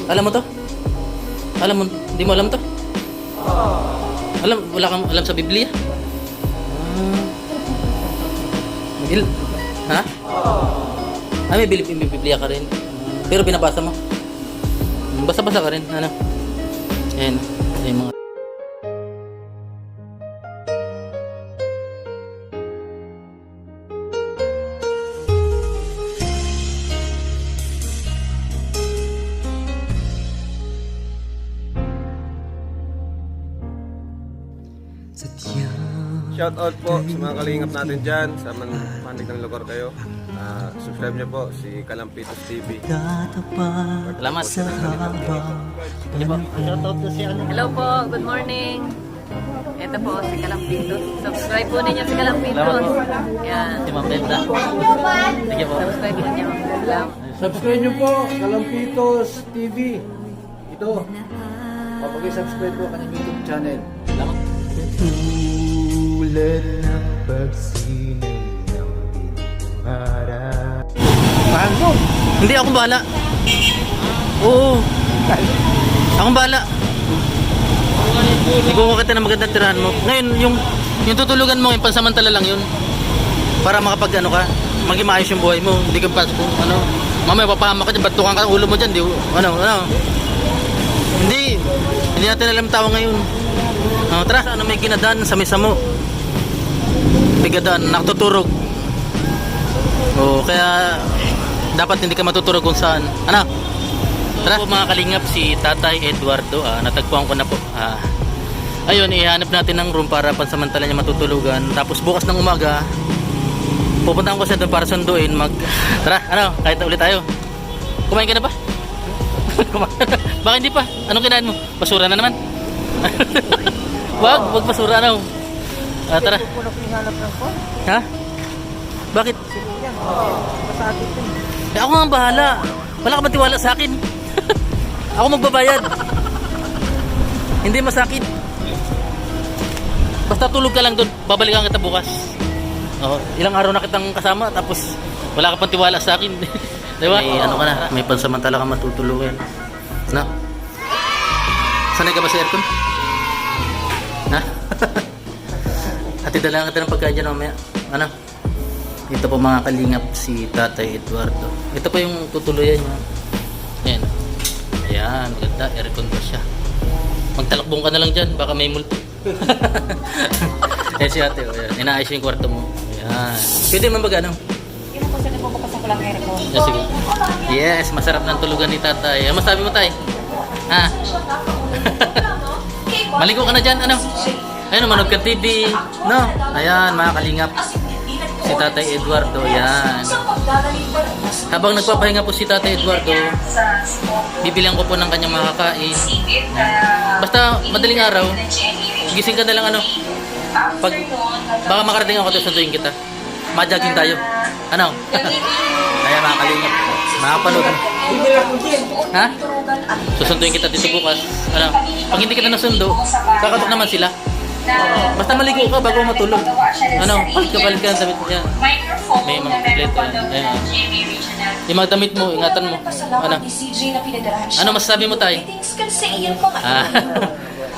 Alam mo to? Alam mo, hindi mo alam to? Wala kang alam sa Biblia? Ha? May Biblia ka rin. Pero binabasa mo? Basa-basa ka rin, ano? Ayan, ayan mga... Shout out po sa mga kalingap natin dyan sa manig ng lugar kayo. Subscribe nyo po si Kalampitos TV. Salamat. Hello po, good morning. Ito po si Kalampitos. Subscribe po ninyo si Kalampitos. Yan. Si Ma'am Brenda. Sige po. Subscribe ninyo. Subscribe nyo po, Kalampitos TV. Ito, papag-subscribe po kanyang YouTube channel. Salamat. Tulad ng pagsinay ng binarap. Paano? Hindi, akong bahala. Oo. Akong bahala. Iguha kita ng magandang tirahan mo. Ngayon, yung tutulugan mo, yung pansamantala lang yun. Para makapag ano ka, maging maayos yung buhay mo. Hindi ka pa, ano, mamaya papahama ka dyan, batukan ka ng ulo mo dyan, di, ano. Hindi natin alam tawa ngayon. Tara, ano may ginadaan sa mesa mo? Bigadaan, nakatuturog. Kaya dapat hindi ka matuturog kung saan. Ano? Tara po mga kalingap, si Tatay Eduardo, natagpuan ko na po. Ayun, ihanap natin ng room para pansamantala niya matutulugan. Tapos bukas ng umaga, pupuntahan ko siya doon para sunduin. Tara, ano, kahit na ulit tayo. Kumain ka na ba? Baka hindi pa. Anong kinain mo? Basura na naman. Wag basura ano. Tara. Ha? Bakit? Ako nga ang bahala. Wala ka matiwala sa akin. Ako magbabayad. Hindi masakit. Basta tulog ka lang doon. Babalikan kita bukas. Ilang araw na kitang kasama tapos wala ka pang tiwala sa akin. Diba? May ano ka na, may pansamantala ka matutulugan. Na? Sanay ka ba sa aircon? Ha? Hatid na lang kita ng pagkain dyan mamaya. Ano? Ito po mga kalingap si Tatay Eduardo. Ito po yung tutuluyan niya. Ayan. Ayan, maganda. Aircon pa siya. Magtalakbong ka na lang dyan. Baka may multo. Ayan si ate. Ayan. Inaayos yung kwarto mo. Ayan. Pwede naman ba gano'n? Yun po sa nagpapapasan ko lang aircon. Yes, sige. Yes, masarap ng tulugan ni Tatay. Ano masabi mo, Tay? Ha? Maligo ka na dyan, ano? Ayun, manood ka TV. No? Ayan, mga kalingap. Si Tatay Eduardo, ayan. Habang nagpapahinga po si Tatay Eduardo, bibilihan ko po ng kanyang makakain. Basta madaling araw, gising ka na lang, ano? Baka makarating ako doon, sunduin kita. Ma-jogging tayo. Ano? Ayan, mga kalingap. Makapanood. Ha? Susunduin kita dito bukas. Ano? Pag hindi kita nasundo, kakatok naman sila. Basta maligo ka bago matulog. Ano? Palit ka ng damit niya. May mga kompleto yan. Ayan. Yung mga damit mo, ingatan mo. Ano? Ano masasabi mo, Tay?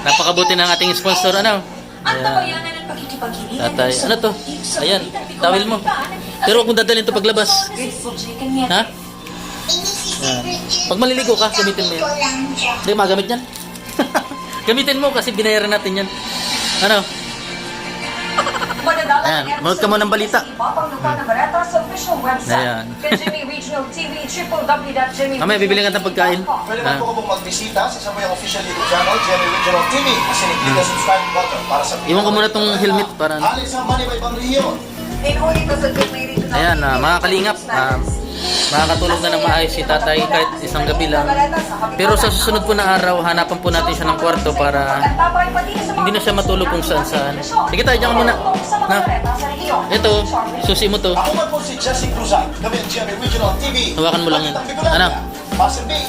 Napakabuti ng ating sponsor. Ano? Ayan. Tatay. Ano to? Ayan. Tawil mo. Pero huwag mong dadalhin ito paglabas. Ha? Ayan. Pag maliligo ka, gamitin mo yan. Hindi, magamit yan. Gamitin mo kasi binayaran natin yan. Ano? Ayan, manood ka mo ng balita. Ayan. Mamaya, bibili ka ng pagkain. Pwede na po kung magbisita sa sabayang official YouTube channel, Jenny Regional TV. Kasi nag-click ang subscribe button para sa Iwan ko muna tong helmet para... Alex ang Manny by Banrion. Ayan, mga kalingap. Makakatulog na ng maayos si Tatay kahit isang gabi lang. Pero sa susunod po na araw, hanapan po natin siya ng kwarto para hindi na siya matulog kung saan-saan. Sige tayo, dyan ka muna. Ha? Ito, susi mo to. Ako man po si Jesse Cruzan, kami ang Jenny Regional TV. Hawakan mo lang yan. Ano?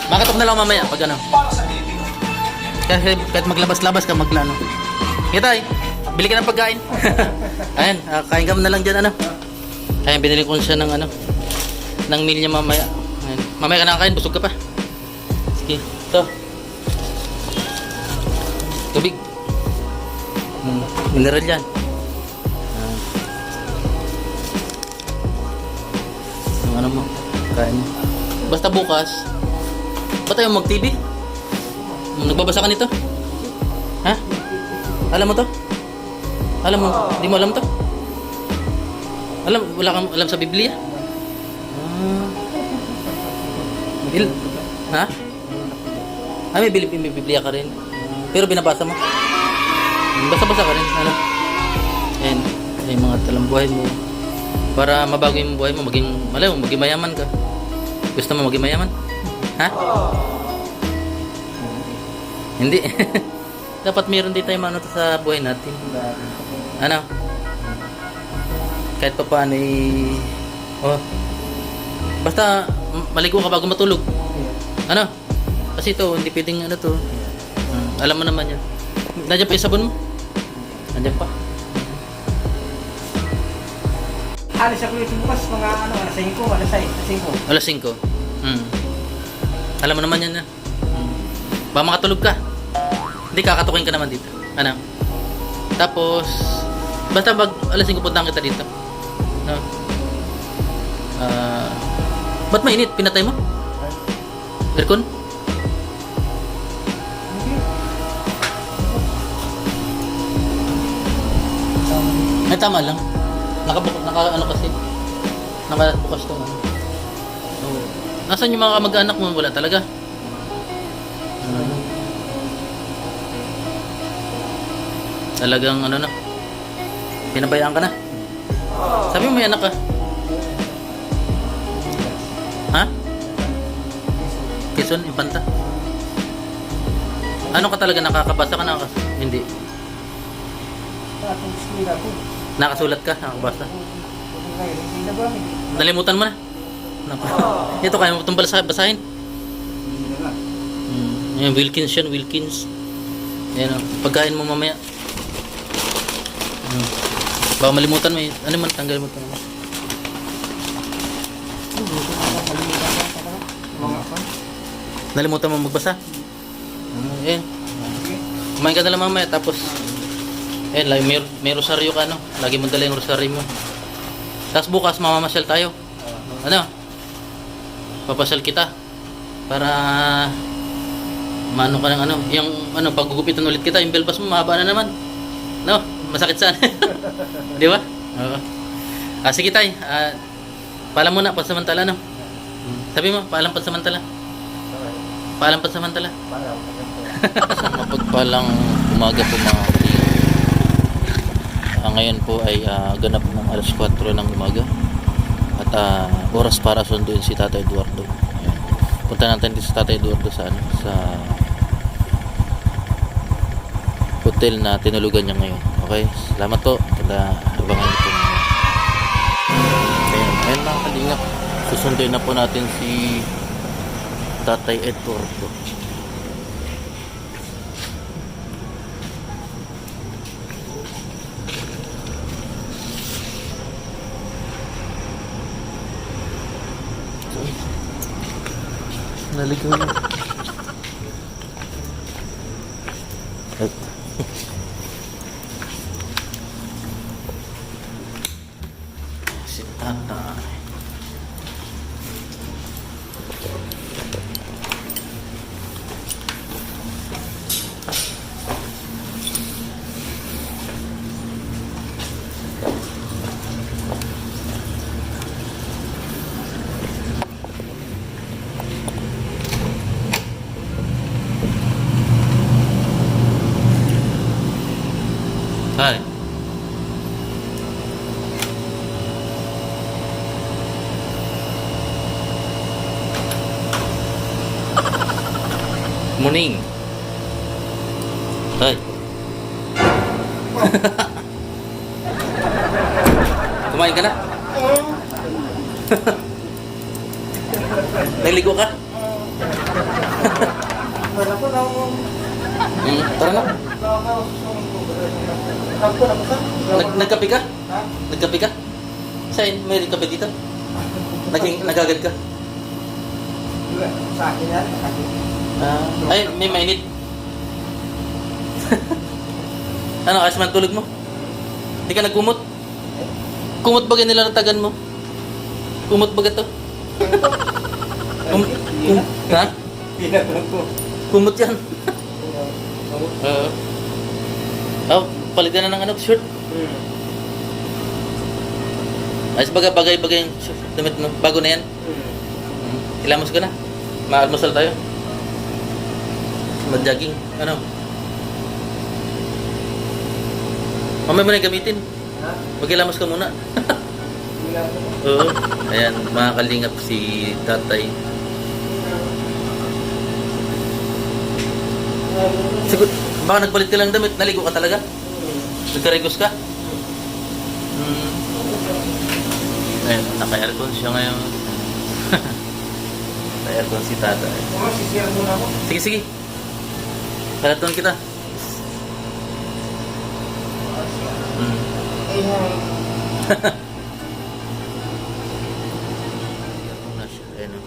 Makatok na lang mamaya pag ano. Para sa Pilipino. Kahit maglabas-labas ka, maglano. Sige tayo, bili ka ng pagkain. Ayan, kain ka na lang dyan, ano. Ayan, binili ko siya ng ano, ng meal niya mamaya. Ayan. Mamaya ka nakakain, busog ka pa. Sige. Ito. Tubig. Mineral yan. Ang ano mo? Kain mo. Basta bukas, ba tayo mag-TV? Nagbabasa ka nito? Ha? Alam mo to? Alam mo? Di mo alam to? Wala kang alam sa Biblia? Ha? May Biblia ka rin. Pero binabasa mo? Basa-basa ka rin. Ano? Ayan. Ay mga talambuhay mo. Para mabago yung buhay mo. Maging mayaman ka. Gusto mo maging mayaman? Ha? Hindi. Dapat meron din tayo mano sa buhay natin. Ano? Kahit pa paano basta maligo ka bago matulog. Ano? Kasi ito, hindi pwedeng ano to. Alam mo naman yan. Nandiyan pa yung sabon mo? Nandiyan pa. Alis ako ulit bukas mga alas 5, Alas 5. Alam mo naman yan na. Baka makatulog ka. Hindi, kakatukin ka naman dito. Ano? Tapos, basta alas 5 puntahan kita dito. No? Ba't mainit? Pinatay mo? Aircon? Ay, tama lang. Ano kasi? Nakabukas to. Nasaan yung mga kamag-anak mo? Wala talaga. Talagang ano na. Pinabayaan ka na. Sabi mo may anak ka. Ha? Quezon, Infanta. Ano ka talaga? Nakakabasa ka na? Hindi. Nakasulat ka? Nakakabasa? Nalimutan mo na? Ito, kaya mo itong basahin? Yan, Wilkins yan, Wilkins. Yan o, pagkain mo mamaya. Baka malimutan mo eh. Ano man, tanggal mo ito. Nalimutan mo magbasa? Yan. Kumain ka na lang mamaya, tapos may rosaryo ka, no? Lagi mo dala yung rosaryo mo. Tapos bukas mamamasyal tayo. Ano? Papasyal kita para maano ka ng ano, yung ano, paggugupitan ulit kita, yung belbas mo mahaba na naman. No? Masakit saan? Di ba? Oo. Sige tay, paalam muna, pansamantala, no? Sabi mo, paalam pansamantala. Paalam pansamantala. Mapagpalang umaga po mga kapatid. Ngayon po ay ganap ng alas 4 ng umaga. At oras para sunduin si Tatay Eduardo. Ayan. Punta natin si Tatay Eduardo sa hotel na tinulugan niya ngayon. Okay? Salamat po. Abangan niyo po. Ayan mga kalingap. Susunduin na po natin si Tatay Eduardo. Naligaw na. Si Tatay. Hi. Morning. Hi. Kumain ka na? Naligo ka? Tara na. Nagkape ka? Nagkape ka? Saan? May kape dito? Nagagad ka? Sa akin yan. Ay, may mainit. Ano, ayos man tulog mo? Hindi ka nagkumot? Kumot ba nilalatagan mo? Kumot ba to? Ha? Kumot yan. Oh, palitan na ng ano, shirt. Ayos bagay yung damit mo. Bago na yan. Ilamos ka na. Ma-almusal tayo. Mag-jogging. Ano? Mamaya mo na yung gamitin. Mag-ilamos ka muna. Oo. Ayan, mga kalingap si tatay. Siguro, baka nagpalit ka lang damit, naligo ka talaga? Nagkarigos ka? Ayun, naka-aircon siya ngayon. Naka-aircon si tatay. Sisira muna ako. Sige. Palaton kita. Na siya. Ayun.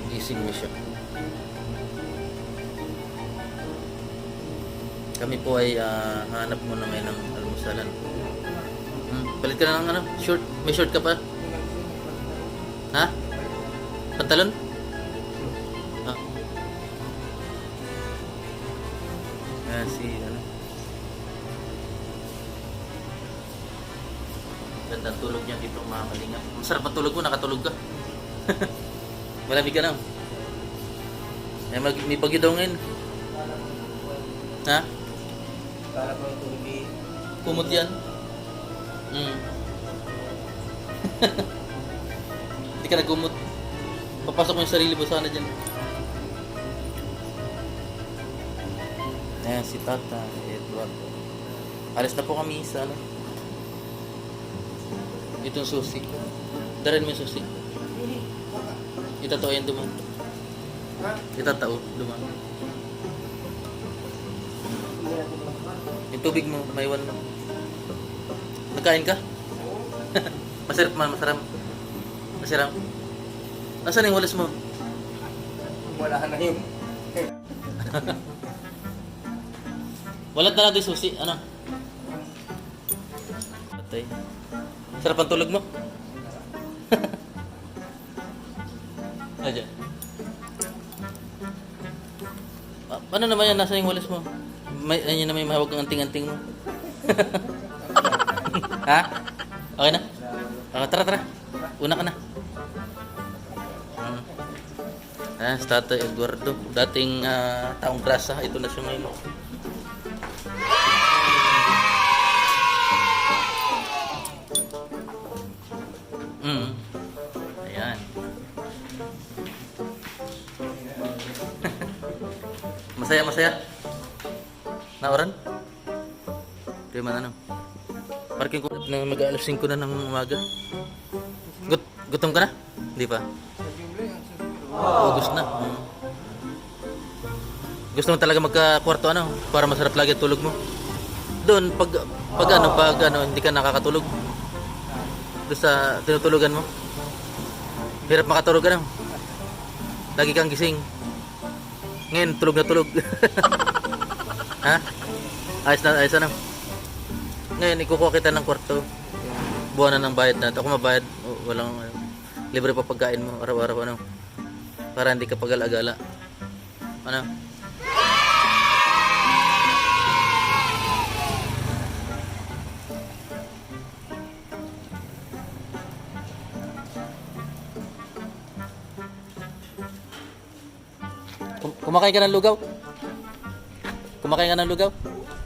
Gising na siya. Kami po ay hanap muna ngayon ng almusalan. Palit ka na ng ano? Short? May short ka pa? Ha? Pantalon? Ah. Ayan si ano. Gandang tulog niya dito mga kalingap. Masarap ang tulog mo, nakatulog ka. Malamig ka na. May bagyo daw ngayon. Ha? Para po tubig. Kumot yan. Hindi ka nagkumot. Papasok mo yung sarili mo sana dyan. Ayan si Tata Edward. Alis na po kami sa ano. Itong susi. Darin mo yung susi. Itatao yan duman. Itatao duman. Yung tubig mo, maiwan mo. Nagkain ka? Masarap man, masarap. Nasaan yung walis mo? Wala na yun. Walat na lang yung susi, ano? Patay. Sarap ang tulog mo? Ayan. Ano naman yan? Nasa yung walis mo? Ayun na may mahawag ang anting-anting mo. Ha? Okay na? Tara. Una ka na. Ayan, si Tatay Eduardo. Dating taong grasa. Ito na siya ngayon. Ayan. Masaya. Naoran? Di man ano? Parking ko na mag-alas 5 na ng umaga. Gutom ka na? Hindi pa? August na. Gusto mo talaga magka-kwarto ano? Para masarap lagi ang tulog mo? Doon, pag ano, hindi ka nakakatulog. Doon sa tinutulugan mo. Hirap makatulog ano? Lagi kang gising. Ngayon, tulog na tulog. Ha? Ayos na. Ngayon, ikukuha kita ng kwarto. Buwanan ng bayad natin. Ako mabayad. Walang libre pa pagkain mo. Araw-araw ano. Para hindi ka pag-alagala. Ano? Kumakain ka ng lugaw? Kumakain ka ng lugaw?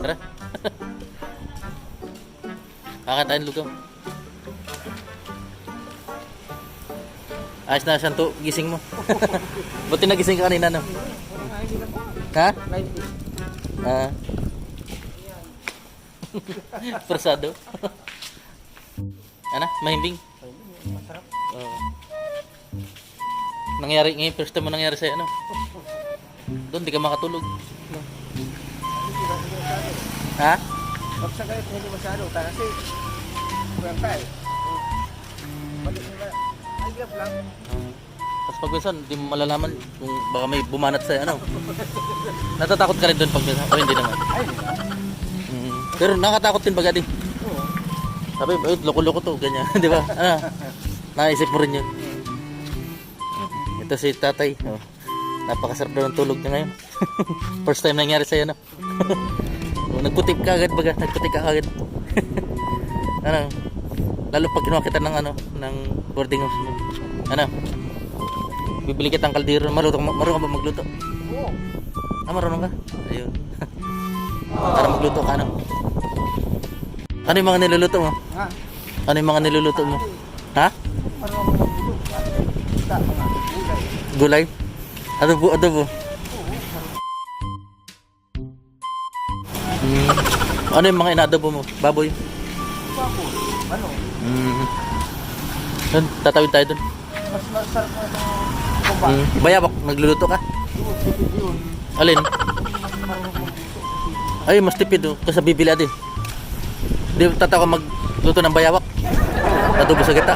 Tara. Kakain tayo ng lugaw. Ayos na siyang gising mo. Buti na gising ka kanina, no? Ha? Persado. Ano? Mahimbing? Masarap. Oo. Nangyari, ngayon first time mo nangyari sa'yo, ano? Doon, di ka makatulog. No? Ha? Pag sa kayo, hindi masyado. Kasi, kulang ka eh. Balik mo ba? Ay, grab lang. Tapos Pag minsan, di mo malalaman kung baka may bumanat sa ano. Natatakot ka rin doon pag minsan. O hindi naman. Pero nakatakot din baga din. Sabi, loko-loko to, ganyan. Di ba? Ano? Naisip mo rin yun. Ito si tatay. Oh. Napakasarap daw ng tulog niya ngayon. First time nangyari sa'yo, no? Oh, nagputik ka agad baga. Nagputik ka agad. Ano? Lalo pag kinuha kita ng ano, ng boarding house mo. Ano? Bibili kitang kaldero. Marunong ka ba magluto? Oo. Ah, marunong ka? Ayun. Para magluto ka, ano? Ano yung mga niluluto mo? Ha? Ano yung mga niluluto mo? Ha? Gulay? Adobo, adobo. Ano yung mga inadobo mo? Baboy? Baboy. Ano? Doon, tatawid tayo doon. Mas masarap na kumba. Bayabak, nagluluto ka? Alin? Ay, mas tipid oh. Kasi bibili din. Di tataw ka magluto ng bayawak. Adobo sa gata.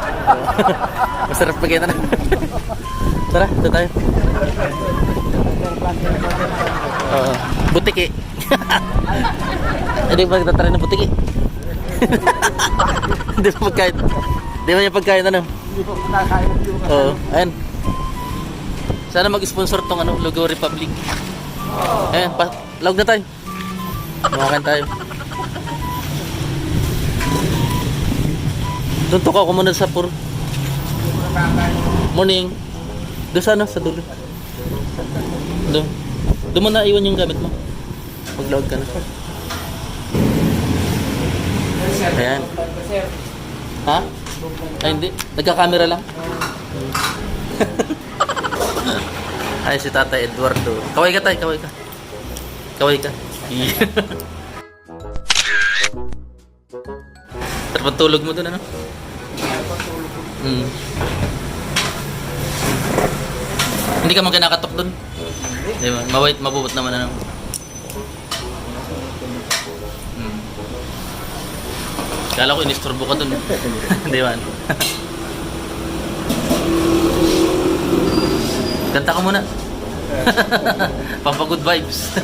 Masarap pag na. Tara, ito tayo. Butiki. Hindi ba kita try ng butiki? Hindi ba pagkain? Hindi ba yung pagkain ano? Hindi ko kinakain yung Oo, ayan. Sana mag-sponsor tong ano, Logo Republic. Ayan, log na tayo. Makakan tayo. Doon tukaw ko muna sa puro. Morning. Doon sa ano, sa dulo. Doon. Doon mo na iwan yung gamit mo. Mag-load ka na. Ayan. Ha? Ay hindi. Nagka-camera lang. Ay si Tatay Eduardo. Kaway ka tayo, kaway ka. Kaway ka. Sarap tulog mo doon ano? Hindi ka man kinakatok doon? Di ba? Mabait, mabubot naman ano? Kala ko inisturbo ka doon. Di ba? Kanta ka muna. Pampagood vibes.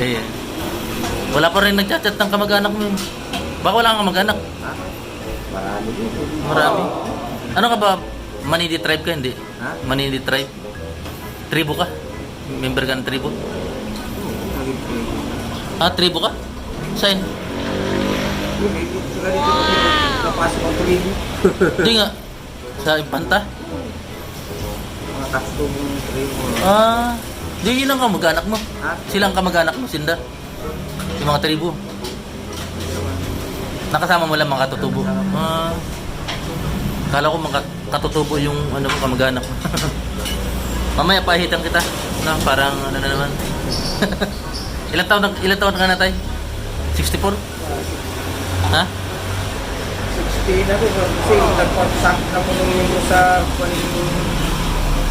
Eh, wala pa rin nagchat-chat ng kamag-anak mo. Baka wala kang kamag-anak. Marami. Ano ka ba? Manidi tribe ka, hindi? Manidi tribe? Tribo ka? Member ka ng tribo? Ah, tribo ka? Saan? Napasok ang tuligo. Hindi nga. Sa Impanta? Mga custom tribo. Ah, di yun ang kamag-anak mo. Silang kamag-anak mo, Sinda. Yung mga tribo. Nakasama mo lang mga katutubo. Ah, kala ko mga katutubo yung ano mo kamag-anak mo. Mamaya pahitan kita. No, parang ano na naman. Ilang taon ka na tayo? 64? Ha? 16 na rin. Kasi nagpagsak na po nung yung sa paning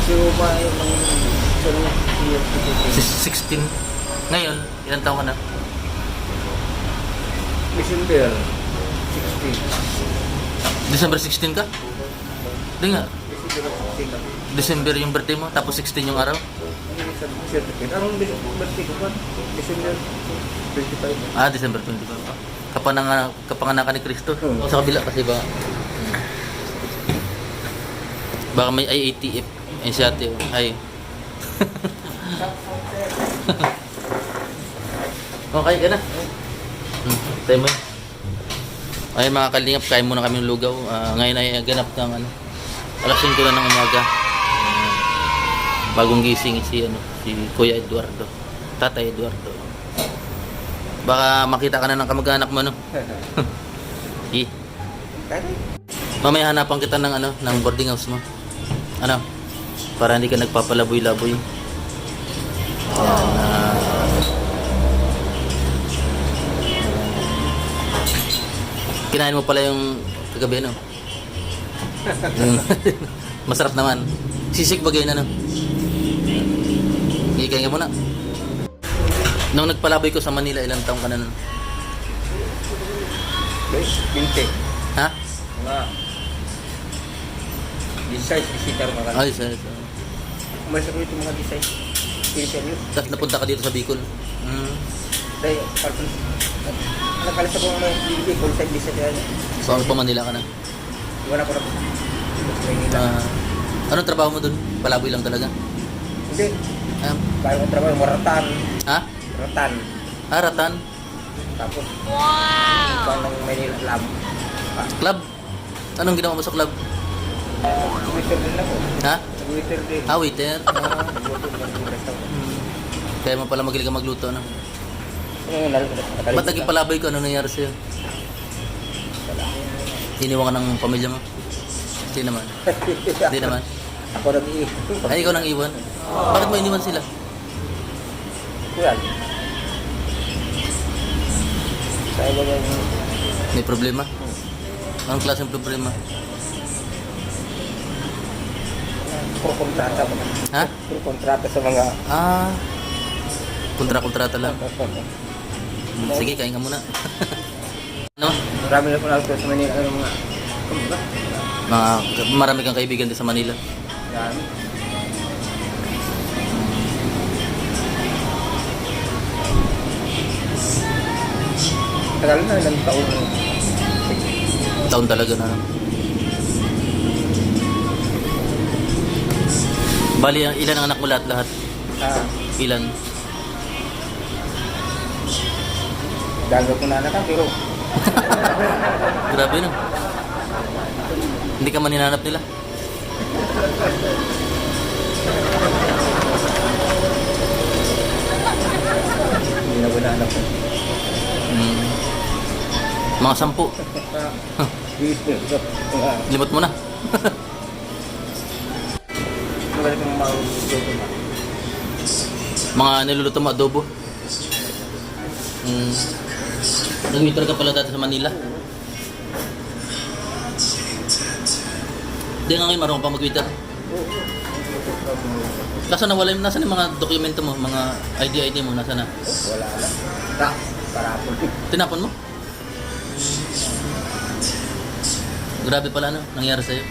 si Uma yung sa 16. Ngayon, ilang taon ka na? December 16. December 16 ka? Hindi nga. December 16 lang. December yung birthday mo, tapos 16 yung araw? Anong birthday ko ba? December 25. Ah, December 25. Kapanganakan ni Cristo. O sa kabila kasi ba? Baka may IATF. Ay si ate. Ay. Okay ka na. Tayo mo. Ay mga kalingap, kain muna kami ng lugaw. Ngayon ay ganap ng ano, alas 5 na ng umaga. Bagong gising si Kuya Eduardo. Tatay Eduardo. Baka makita ka na ng kamag-anak mo, no? Mamaya hanapan kita ng ano, ng boarding house mo. Ano? Para hindi ka nagpapalaboy-laboy. Kinain mo pala yung kagabi, no? Masarap naman. Sisig bagay na, no? Ikain ka muna. Nung nagpalaboy ko sa Manila, ilang taong ka na nun? 20. Ha? Mga Design, visitor mga Ay, sa. Umalis ako dito mga design. Interview. Tapos napunta ka dito sa Bicol. Dahil, nakalis ako ng hindi ko sa design yan. So, pa Manila ka na. Iwan ako na po. Maynila. Anong trabaho mo dun? Palaboy lang talaga? Hindi. Ah, Kaya kong trabaho, maratan. ha? Ratan. Ratan? Tapos, wow! Ikaw ng Maynila Lab. Club? Anong ginawa mo sa club? Waiter din ako. Ha? Waiter din. Waiter? Nagluto naman sa restaurant. Kaya mo pala magaling ka magluto, no? Ngayon, nakalis Ba't naging palaboy ko? Ano nangyari sa'yo? Iniwan ka ng pamilya mo? Hindi naman. Hindi naman. Ako nag-iwan. Ay, ikaw nang iwan? Bakit mo iniwan sila? Kuyan. Sa iba yung May problema? Anong klaseng problema? puro kontrata mo. Ha? Puro kontrata sa mga... Kontra-kontrata lang. Sige, kain ka muna. No? Marami na po lang sa Manila. Ano mga... Marami kang kaibigan din sa Manila. Marami. Tagal na, ilang taon na. Taon talaga na. Bali, ilan ang anak mo lahat-lahat? Ilan? Dago ko na anak pero Grabe no. Hindi ka man hinanap nila. hindi na ko na anak ko. Mga 10. Limot mo na. Magaling kong mauluto ko na. Mga niluluto mo adobo. Nag-waiter ka pala dati sa Manila. Hindi nga ngayon marunong pa mag-waiter. Kaso nawala yung nasa yung mga dokumento mo, mga ID mo, nasa na? Wala na. Parapon. Tinapon mo? Grabe pala no, nangyari sa'yo.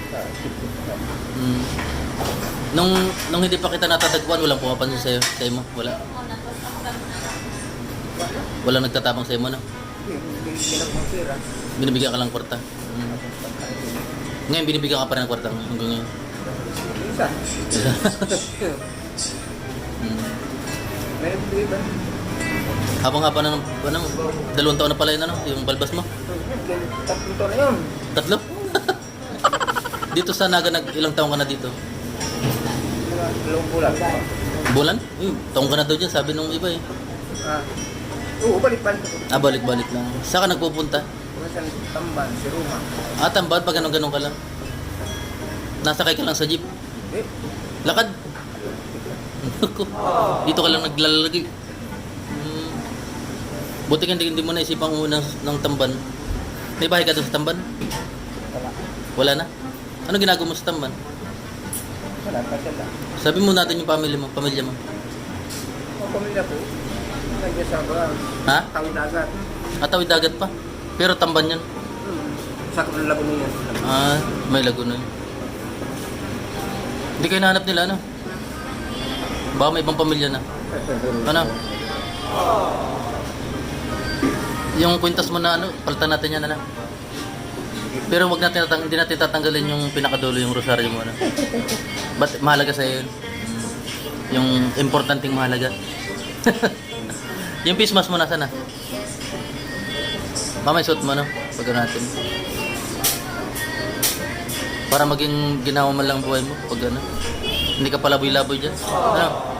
Nung hindi pa kita natatagpuan, walang pumapansin sa'yo, mo, wala. Walang nagtatabang sa'yo mo, no? Binibigyan ka lang kwarta. Ngayon, binibigyan ka pa rin ng kwarta hanggang ngayon. Isa. Meron din ba? Haba na ng 2 taon na pala yun, ano, yung balbas mo? Tatlong taon na yun. 3? Dito sa Naga, ilang taon ka na dito? Mga 2 bulan. Bulan? Taon ka na daw dyan, sabi nung iba eh. Oo, balik-balik. Balik-balik lang. Saan ka nagpupunta? Sa Tamban, si Roma. Tambad, pag ganun ka lang. Nasakay ka lang sa jeep. Eh, Lakad. Dito ka lang naglalagay. Buti ka hindi mo naisipang unang ng Tamban. May bahay ka doon sa Tamban? wala. Wala na? Ano ginagawa mo sa Tamban? Wala pa sila. Sabi mo natin yung pamilya mo. Ang pamilya ko, nag-isaga. Ha? Tawid dagat. Tawid dagat pa. Pero Tamban yun. Sakot ng Laguna yan. May Laguna yun. Hindi kayo nahanap nila, ano? Baka may ibang pamilya na. Ano? Yung kwintas mo na ano, palitan natin yan, ano? Pero wag natin hindi natin tatanggalin yung pinakadulo, yung rosaryo mo, ano? Ba't mahalaga sa'yo yun? Yung importanteng mahalaga. Yung face mask mo nasa na? Mamay suot mo, no? Pag natin. Para maging ginawa man lang buhay mo pag ano. Hindi ka palaboy-laboy dyan. Ano?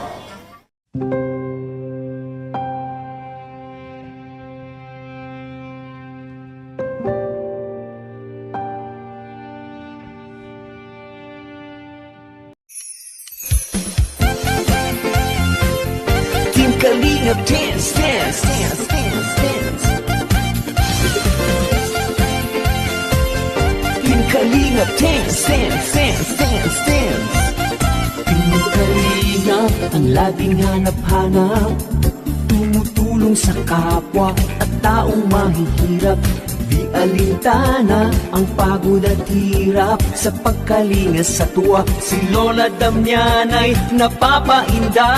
Team Kalingap dance, dance, dance, dance, dance. Team Kalingap dance, dance, dance, dance, dance. Team Kalingap ang laging hanap-hanap, tumutulong sa kapwa at taong mahihirap. Di alintana ang pagod at hirap sa pagkalinga sa tuwa. Si Lola Damian ay napapainda.